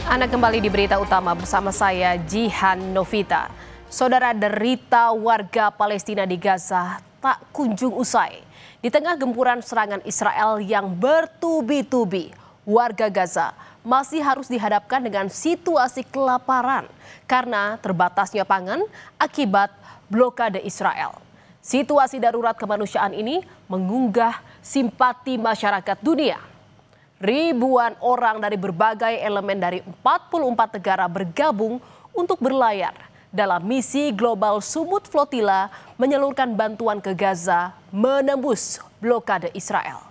Anda kembali di berita utama bersama saya Jihan Novita. Saudara, derita warga Palestina di Gaza tak kunjung usai. Di tengah gempuran serangan Israel yang bertubi-tubi, warga Gaza masih harus dihadapkan dengan situasi kelaparan karena terbatasnya pangan akibat blokade Israel. Situasi darurat kemanusiaan ini mengunggah simpati masyarakat dunia. Ribuan orang dari berbagai elemen dari 44 negara bergabung untuk berlayar dalam misi global Sumut Flotilla menyalurkan bantuan ke Gaza menembus blokade Israel.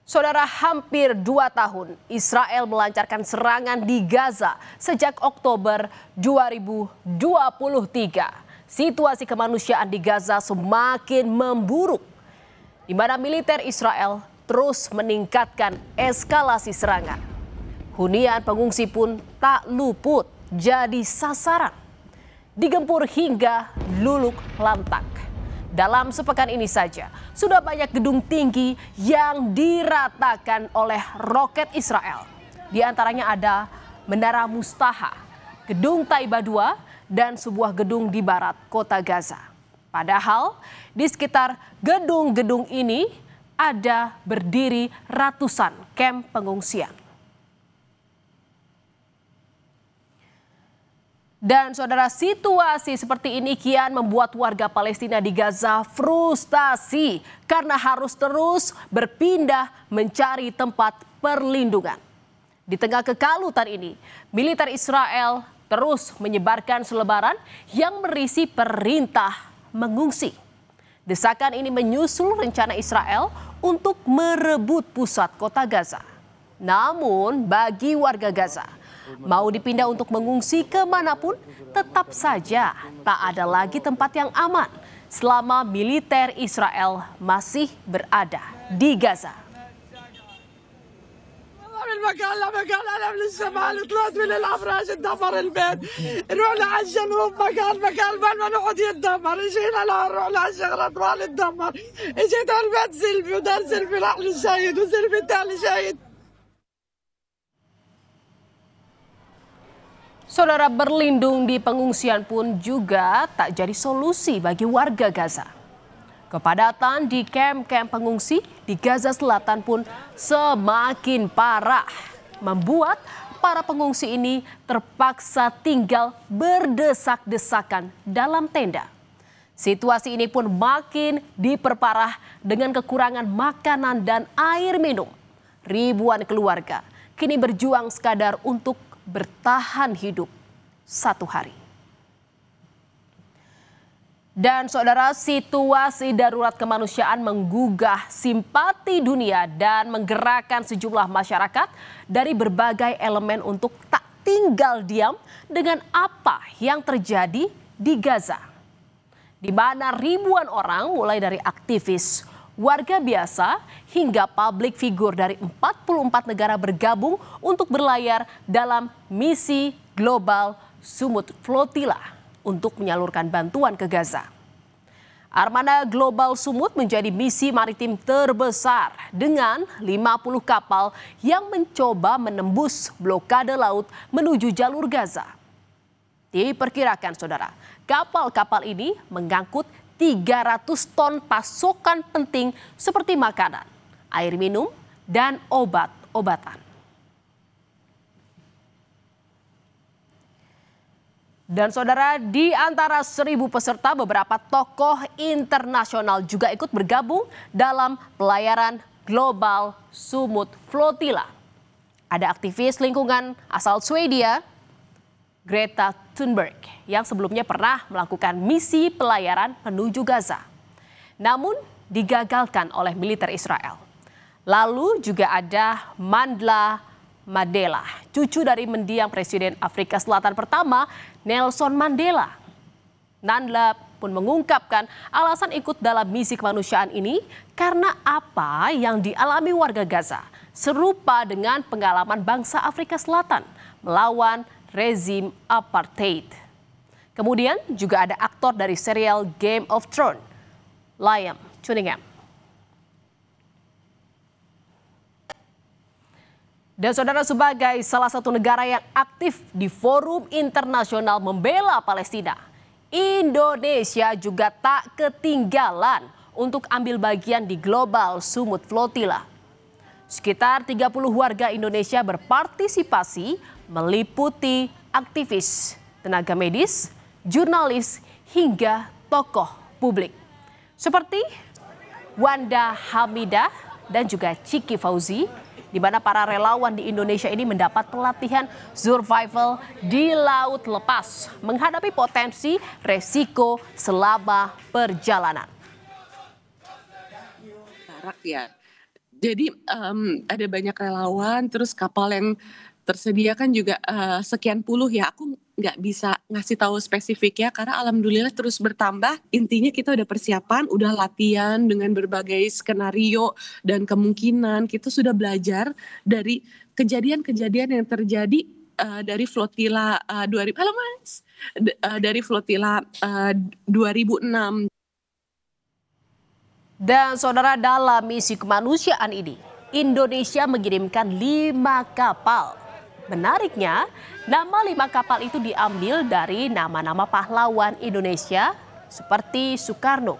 Saudara, hampir 2 tahun Israel melancarkan serangan di Gaza sejak Oktober 2023. Situasi kemanusiaan di Gaza semakin memburuk, di mana militer Israel terus meningkatkan eskalasi serangan. Hunian pengungsi pun tak luput jadi sasaran, digempur hingga luluh lantak. Dalam sepekan ini saja, sudah banyak gedung tinggi yang diratakan oleh roket Israel. Di antaranya ada Menara Mustaha, Gedung Taiba II, dan sebuah gedung di barat kota Gaza. Padahal di sekitar gedung-gedung ini ada berdiri ratusan kamp pengungsian. Dan saudara, situasi seperti ini kian membuat warga Palestina di Gaza frustasi karena harus terus berpindah mencari tempat perlindungan. Di tengah kekalutan ini, militer Israel terus menyebarkan selebaran yang berisi perintah mengungsi. Desakan ini menyusul rencana Israel untuk merebut pusat kota Gaza. Namun bagi warga Gaza, mau dipindah untuk mengungsi kemanapun, tetap saja tak ada lagi tempat yang aman selama militer Israel masih berada di Gaza. المكان لمكان انا من الشمال طلعت من الافراش اتدمر البيت رحنا على الجنوب مكان ما نقعد يتدمر اجينا نروح على الشغلات ما نتدمر اجيت على البيت سلفي ودار سلفي راح للشهيد وسلفي الثاني شهيد. Saudara, berlindung di pengungsian pun juga tak jadi solusi bagi warga Gaza. Kepadatan di kamp-kamp pengungsi di Gaza Selatan pun semakin parah, membuat para pengungsi ini terpaksa tinggal berdesak-desakan dalam tenda. Situasi ini pun makin diperparah dengan kekurangan makanan dan air minum. Ribuan keluarga kini berjuang sekadar untuk bertahan hidup satu hari. Dan saudara, situasi darurat kemanusiaan menggugah simpati dunia dan menggerakkan sejumlah masyarakat dari berbagai elemen untuk tak tinggal diam dengan apa yang terjadi di Gaza, di mana ribuan orang mulai dari aktivis, warga biasa hingga publik figur dari 44 negara bergabung untuk berlayar dalam misi global Sumut Flotilla untuk menyalurkan bantuan ke Gaza. Armada Global Sumut menjadi misi maritim terbesar dengan 50 kapal yang mencoba menembus blokade laut menuju jalur Gaza. Diperkirakan saudara, kapal-kapal ini mengangkut 300 ton pasokan penting seperti makanan, air minum, dan obat-obatan. Dan saudara, di antara 1.000 peserta, beberapa tokoh internasional juga ikut bergabung dalam pelayaran global Sumut Flotilla. Ada aktivis lingkungan asal Swedia, Greta Thunberg, yang sebelumnya pernah melakukan misi pelayaran menuju Gaza, namun digagalkan oleh militer Israel. Lalu juga ada Mandla Mandela, cucu dari mendiang Presiden Afrika Selatan pertama Nelson Mandela. Nandla pun mengungkapkan alasan ikut dalam misi kemanusiaan ini karena apa yang dialami warga Gaza serupa dengan pengalaman bangsa Afrika Selatan melawan rezim apartheid. Kemudian juga ada aktor dari serial Game of Thrones, Liam tuning in. Dan saudara, sebagai salah satu negara yang aktif di forum internasional membela Palestina, Indonesia juga tak ketinggalan untuk ambil bagian di Global Sumut Flotilla. Sekitar 30 warga Indonesia berpartisipasi meliputi aktivis, tenaga medis, jurnalis, hingga tokoh publik. Seperti Wanda Hamidah dan juga Ciki Fauzi, di mana para relawan di Indonesia ini mendapat pelatihan survival di laut lepas menghadapi potensi resiko selama perjalanan. Ya, jadi ada banyak relawan, terus kapal yang tersedia kan juga sekian puluh ya. Aku nggak bisa ngasih tahu spesifik ya, karena alhamdulillah terus bertambah. Intinya kita udah persiapan, udah latihan dengan berbagai skenario dan kemungkinan. Kita sudah belajar dari kejadian-kejadian yang terjadi dari flotila 2006. Dan saudara, dalam misi kemanusiaan ini, Indonesia mengirimkan 5 kapal. Menariknya, nama 5 kapal itu diambil dari nama-nama pahlawan Indonesia seperti Soekarno,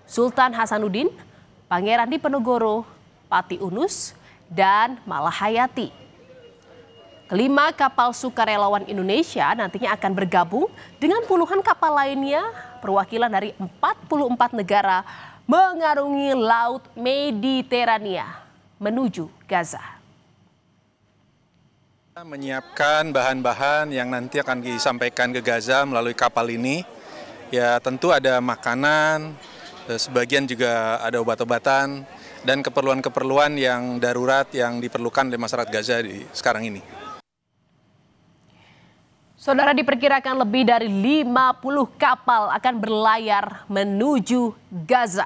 Sultan Hasanuddin, Pangeran Diponegoro, Pati Unus, dan Malahayati. Kelima kapal sukarelawan Indonesia nantinya akan bergabung dengan puluhan kapal lainnya perwakilan dari 44 negara mengarungi Laut Mediterania menuju Gaza. Menyiapkan bahan-bahan yang nanti akan disampaikan ke Gaza melalui kapal ini. Ya tentu ada makanan, sebagian juga ada obat-obatan, dan keperluan-keperluan yang darurat yang diperlukan oleh masyarakat Gaza sekarang ini. Saudara, diperkirakan lebih dari 50 kapal akan berlayar menuju Gaza.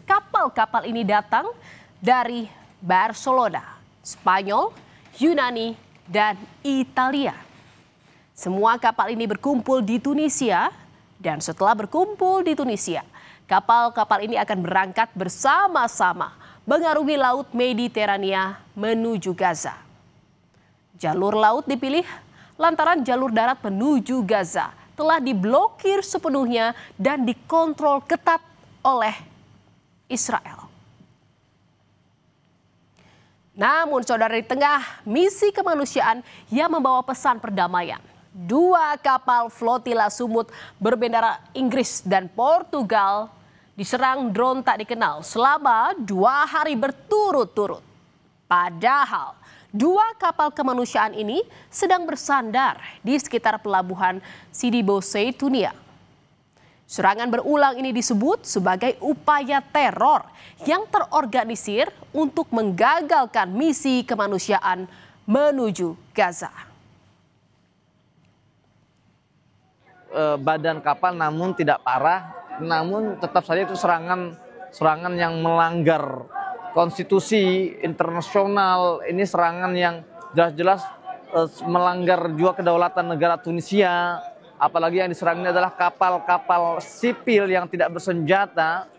Kapal-kapal ini datang dari Barcelona, Spanyol, Yunani, dan Italia. Semua kapal ini berkumpul di Tunisia, dan setelah berkumpul di Tunisia, kapal-kapal ini akan berangkat bersama-sama mengarungi Laut Mediterania menuju Gaza. Jalur laut dipilih lantaran jalur darat menuju Gaza telah diblokir sepenuhnya dan dikontrol ketat oleh Israel. Namun saudara, di tengah misi kemanusiaan yang membawa pesan perdamaian, 2 kapal flotila Sumut berbendera Inggris dan Portugal diserang drone tak dikenal selama 2 hari berturut-turut. Padahal 2 kapal kemanusiaan ini sedang bersandar di sekitar pelabuhan Sidi Bouzid, Tunia. Serangan berulang ini disebut sebagai upaya teror yang terorganisir untuk menggagalkan misi kemanusiaan menuju Gaza. Badan kapal namun tidak parah, namun tetap saja itu serangan yang melanggar konstitusi internasional. Ini serangan yang jelas-jelas melanggar juga kedaulatan negara Tunisia. Apalagi yang diserang ini adalah kapal-kapal sipil yang tidak bersenjata.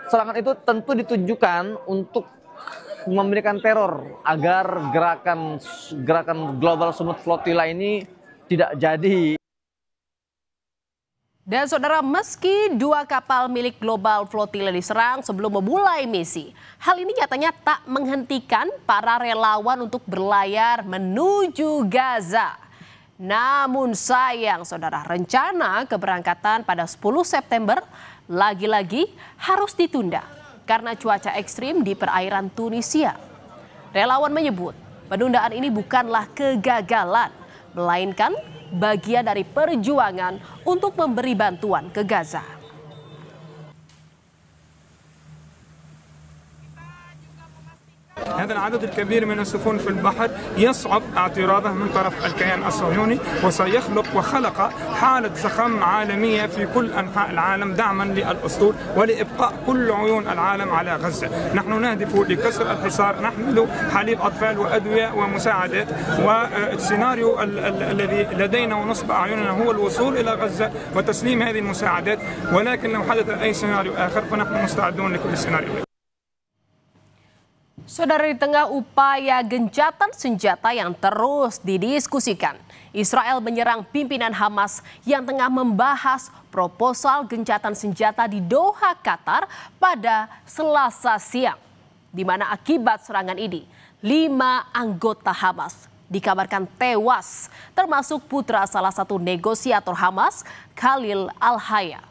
Serangan itu tentu ditujukan untuk memberikan teror agar gerakan Global Sumut Flotilla ini tidak jadi. Dan saudara, meski 2 kapal milik Global Flotilla diserang sebelum memulai misi, hal ini nyatanya tak menghentikan para relawan untuk berlayar menuju Gaza. Namun sayang saudara, rencana keberangkatan pada 10 September lagi-lagi harus ditunda karena cuaca ekstrim di perairan Tunisia. Relawan menyebut penundaan ini bukanlah kegagalan, melainkan bagian dari perjuangan untuk memberi bantuan ke Gaza. هذا العدد الكبير من السفن في البحر يصعب اعتراضه من طرف الكيان الصهيوني، وسيخلق وخلق حالة زخم عالمية في كل أنحاء العالم دعما للأسطول ولإبقاء كل عيون العالم على غزة. نحن نهدف لكسر الحصار، نحمل حليب أطفال وأدوية ومساعدات، والسيناريو الذي لدينا ونصب أعيننا هو الوصول إلى غزة وتسليم هذه المساعدات، ولكن لو حدث أي سيناريو آخر فنحن مستعدون لكل السيناريوهات. Saudara, di tengah upaya gencatan senjata yang terus didiskusikan, Israel menyerang pimpinan Hamas yang tengah membahas proposal gencatan senjata di Doha, Qatar pada Selasa siang, di mana akibat serangan ini 5 anggota Hamas dikabarkan tewas, termasuk putra salah satu negosiator Hamas, Khalil Al-Hayya.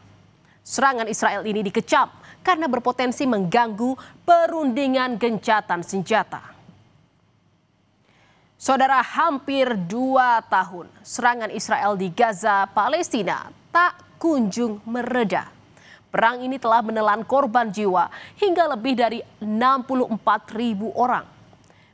Serangan Israel ini dikecam karena berpotensi mengganggu perundingan gencatan senjata. Saudara, hampir 2 tahun serangan Israel di Gaza, Palestina tak kunjung mereda. Perang ini telah menelan korban jiwa hingga lebih dari 64.000 orang.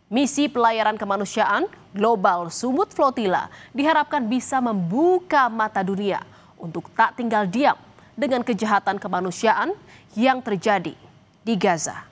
Misi pelayaran kemanusiaan Global Sumut Flotilla diharapkan bisa membuka mata dunia untuk tak tinggal diam dengan kejahatan kemanusiaan yang terjadi di Gaza.